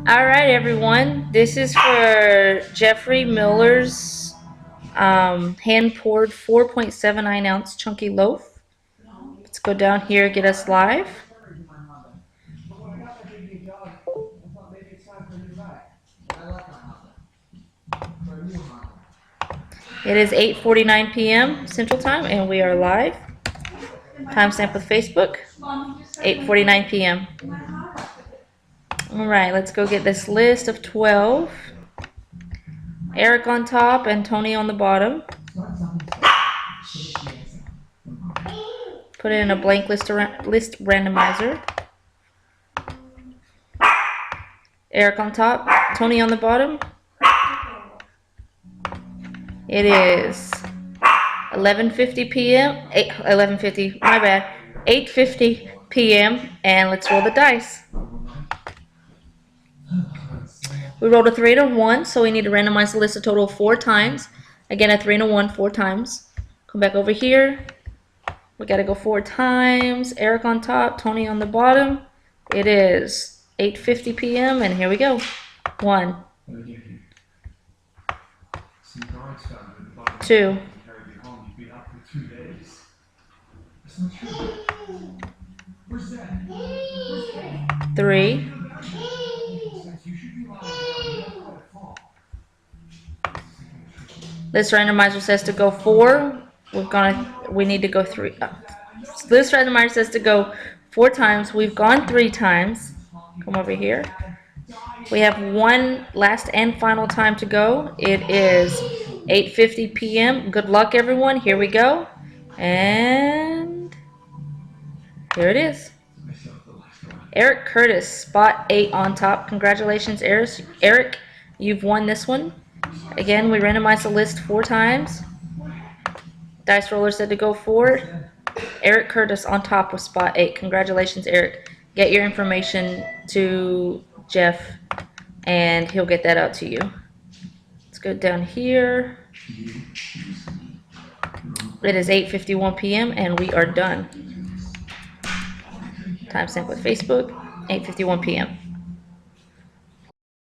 All right, everyone. This is for Jeffrey Miller's hand-poured 4.79 ounce chunky loaf. Let's go down here, get us live. It is 8:49 p.m. Central Time, and we are live. Timestamp with Facebook, 8:49 p.m. All right, let's go get this list of 12. Eric on top and Tony on the bottom. Put it in a blank list randomizer. Eric on top, Tony on the bottom. It is 11:50 p.m. 11:50. My bad. 8:50 p.m. and let's roll the dice. We rolled a 3 and a 1, so we need to randomize the list a total of 4 times. Again, a 3 and a 1 4 times. Come back over here. We gotta go 4 times. Eric on top, Tony on the bottom. It is 8:50 p.m. and here we go. 1, 2, 3, 4. This randomizer says to go 4. We need to go 3. This randomizer says to go 4 times. We've gone 3 times. Come over here. We have one last and final time to go. It is 8:50 p.m. Good luck, everyone. Here we go. And here it is. Eric Curtis, spot 8 on top. Congratulations, Eric. You've won this one. Again, we randomized the list 4 times. Dice roller said to go 4. Eric Curtis on top with spot 8. Congratulations, Eric. Get your information to Jeff, and he'll get that out to you. Let's go down here. It is 8:51 p.m. and we are done. Timestamp with Facebook, 8:51 p.m.